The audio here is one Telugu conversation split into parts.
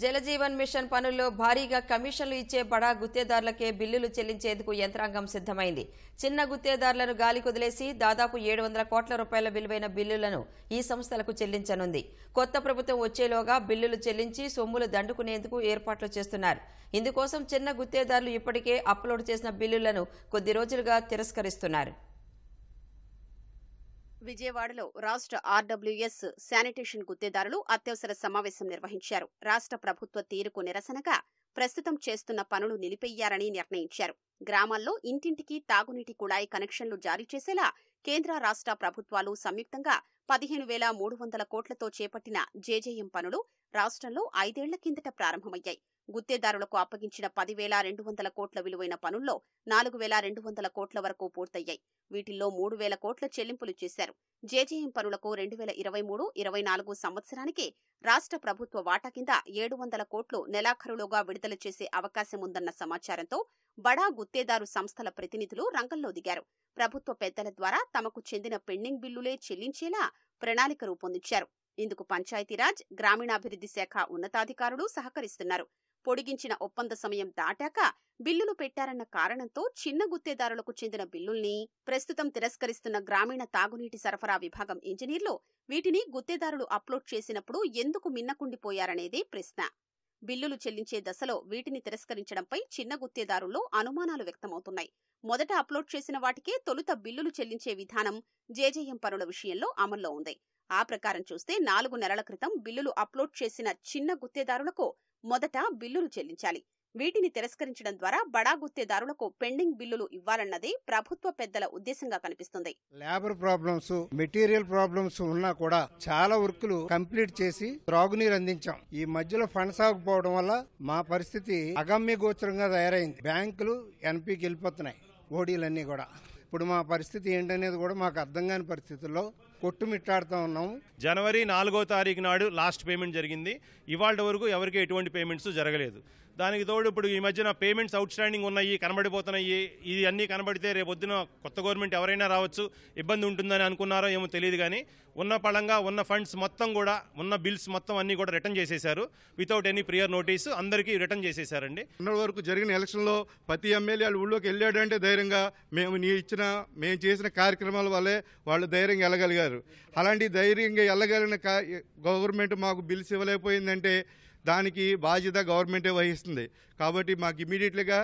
జలజీవన్ మిషన్ పనుల్లో భారీగా కమిషన్లు ఇచ్చే బడా గుత్తేదారులకే బిల్లులు చెల్లించేందుకు యంత్రాంగం సిద్ధమైంది. చిన్న గుత్తేదారులను గాలి కుదిలేసి దాదాపు 700 కోట్ల రూపాయల విలువైన బిల్లులను ఈ సంస్థలకు చెల్లించనుంది. కొత్త ప్రభుత్వం వచ్చేలోగా బిల్లులు చెల్లించి సొమ్ములు దండుకునేందుకు ఏర్పాట్లు చేస్తున్నారు. ఇందుకోసం చిన్న గుత్తేదారులు ఇప్పటికే అప్లోడ్ చేసిన బిల్లులను కొద్ది రోజులుగా తిరస్కరిస్తున్నారు. విజయవాడలో రాష్ట్ర ఆర్డబ్ల్యూఎస్ శానిటేషన్ గుత్తేదారులు అత్యవసర సమావేశం నిర్వహించారు. రాష్ట్ర ప్రభుత్వ తీరుకు నిరసనగా ప్రస్తుతం చేస్తున్న పనులు నిలిపెయ్యారని నిర్ణయించారు. గ్రామాల్లో ఇంటింటికి తాగునీటి కుళాయి కనెక్షన్లు జారీ చేసేలా కేంద్ర రాష్ట్ర ప్రభుత్వాలు సంయుక్తంగా 15,300 కోట్లతో చేపట్టిన జేజేఎం పనులు రాష్ట్రంలో 5 ఏళ్ల కిందట ప్రారంభమయ్యాయి. గుత్తేదారులకు అప్పగించిన 10,200 కోట్ల విలువైన పనుల్లో 4,200 కోట్ల వరకు పూర్తయ్యాయి. వీటిల్లో 3,000 కోట్ల చెల్లింపులు చేశారు. జేజేఎం పనులకు 2023-24 సంవత్సరానికి రాష్ట్ర ప్రభుత్వ వాటా కింద 700 కోట్లు నెలాఖరులోగా విడుదల చేసే అవకాశముందన్న సమాచారంతో బడా గుత్తేదారు సంస్థల ప్రతినిధులు రంగంలో దిగారు. ప్రభుత్వ పెద్దల ద్వారా తమకు చెందిన పెండింగ్ బిల్లులే చెల్లించేలా ప్రణాళిక రూపొందించారు. ఇందుకు పంచాయతీరాజ్, గ్రామీణాభివృద్ధి శాఖ ఉన్నతాధికారులు సహకరిస్తున్నారు. పొడిగించిన ఒప్పంద సమయం దాటాక బిల్లులు పెట్టారన్న కారణంతో చిన్న గుత్తేదారులకు చెందిన బిల్లుల్ని ప్రస్తుతం తిరస్కరిస్తున్న గ్రామీణ తాగునీటి సరఫరా విభాగం ఇంజనీర్లు వీటిని గుత్తేదారులు అప్లోడ్ చేసినప్పుడు ఎందుకు మిన్నకుండిపోయారనేదే ప్రశ్న. బిల్లులు చెల్లించే దశలో వీటిని తిరస్కరించడంపై చిన్న గుత్తేదారుల్లో అనుమానాలు వ్యక్తమవుతున్నాయి. మొదట అప్లోడ్ చేసిన వాటికే తొలుత బిల్లులు చెల్లించే విధానం జేజేఎం పనుల విషయంలో అమల్లో ఉంది. ఆ ప్రకారం చూస్తే 4 నెలల క్రితం బిల్లులు అప్లోడ్ చేసిన చిన్న గుత్తేదారులకు మొదట బిల్లులు చెల్లించాలి. వీటిని తిరస్కరించడం ద్వారా బడా గుత్తేదారులకు పెండింగ్ బిల్లులు ఇవ్వాలన్నదే ప్రభుత్వ పెద్దల ఉద్దేశంగా కనిపిస్తుంది. లేబర్ ప్రాబ్లమ్స్, మెటీరియల్ ప్రాబ్లమ్స్ ఉన్నా కూడా చాలా వర్కులు కంప్లీట్ చేసి త్రాగునీరు అందించాం. ఈ మధ్యలో ఫండ్స్ ఆగిపోవడం వల్ల మా పరిస్థితి అగమ్య గోచరంగా తయారైంది. బ్యాంకులు ఎన్పీకి వెళ్ళిపోతున్నాయి, ఓడీలన్నీ కూడా. ఇప్పుడు మా పరిస్థితి ఏంటనేది కూడా మాకు అర్థం కాని పరిస్థితుల్లో కొట్టుమిట్టాడుతూ ఉన్నాము. జనవరి 4వ తారీఖు నాడు లాస్ట్ పేమెంట్ జరిగింది. ఇవాళ వరకు ఎవరికి ఎటువంటి పేమెంట్స్ జరగలేదు. దానికి తోడు ఇప్పుడు ఈ మధ్యన పేమెంట్స్ అవుట్ స్టాండింగ్ ఉన్నాయి, కనబడిపోతున్నాయి. ఇది అన్నీ కనబడితే రేపొద్దున కొత్త గవర్నమెంట్ ఎవరైనా రావచ్చు, ఇబ్బంది ఉంటుందని అనుకున్నారో ఏమో తెలియదు. కానీ ఉన్న పళంగా ఉన్న ఫండ్స్ మొత్తం కూడా, ఉన్న బిల్స్ మొత్తం అన్ని కూడా రిటర్న్ చేసేశారు. వితౌట్ ఎనీ ప్రియర్ నోటీసు అందరికీ రిటర్న్ చేసేశారండి. ఇప్పటి వరకు జరిగిన ఎలక్షన్లో ప్రతి ఎమ్మెల్యే వాళ్ళు ఊళ్ళోకి వెళ్ళాడంటే ధైర్యంగా మేము చేసిన కార్యక్రమాల వల్లే వాళ్ళు ధైర్యంగా వెళ్ళగలిగారు. అలాంటి ధైర్యంగా వెళ్ళగలిగిన గవర్నమెంట్ మాకు బిల్స్ ఇవ్వలేకపోయిందంటే దానికి బాధ్యత గవర్నమెంటే వహిస్తుంది. కాబట్టి మాకు ఇమీడియట్లీగా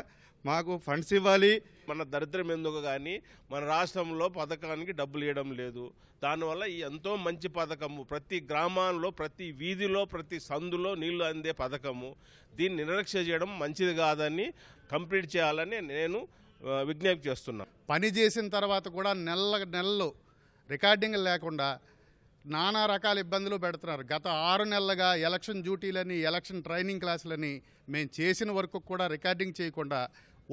మాకు ఫండ్స్ ఇవ్వాలి. మన దరిద్రం ఎందుకు కానీ మన రాష్ట్రంలో పథకానికి డబ్బులు ఇవ్వడం లేదు. దానివల్ల ఎంతో మంచి పథకము, ప్రతి గ్రామాల్లో, ప్రతి వీధిలో, ప్రతి సందులో నీళ్లు అందే పథకము, దీన్ని నిర్లక్ష్య చేయడం మంచిది కాదని కంప్లీట్ చేయాలని నేను విజ్ఞప్తి చేస్తున్నాను. పని చేసిన తర్వాత కూడా నెలలు రికార్డింగ్ లేకుండా నానా రకాల ఇబ్బందులు పెడుతున్నారు. గత 6 నెలలుగా ఎలక్షన్ డ్యూటీలని, ఎలక్షన్ ట్రైనింగ్ క్లాసులని మేము చేసిన వరకు కూడా రికార్డింగ్ చేయకుండా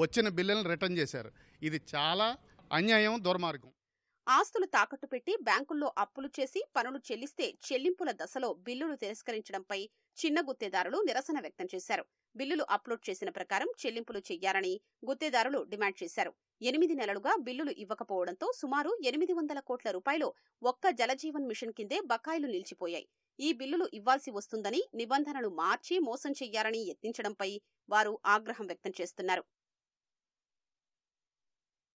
వచ్చిన బిల్లులను రిటర్న్ చేశారు. ఇది చాలా అన్యాయం, దుర్మార్గం. ఆస్తులు తాకట్టు పెట్టి బ్యాంకుల్లో అప్పులు చేసి పనులు చెల్లిస్తే చెల్లింపుల దశలో బిల్లులు తిరస్కరించడంపై చిన్న గుత్తేదారులు నిరసన వ్యక్తం చేశారు. బిల్లులు అప్లోడ్ చేసిన ప్రకారం చెల్లింపులు చెయ్యాలని గుత్తేదారులు డిమాండ్ చేశారు. 8 నెలలుగా బిల్లులు ఇవ్వకపోవడంతో సుమారు 800 కోట్ల రూపాయలు ఒక్క జలజీవన్ మిషన్ కిందే బకాయిలు నిలిచిపోయాయి. ఈ బిల్లులు ఇవ్వాల్సి వస్తుందని, నిబంధనలు మార్చి మోసం చెయ్యాలని యత్నించడంపై వారు ఆగ్రహం వ్యక్తం చేస్తున్నారు.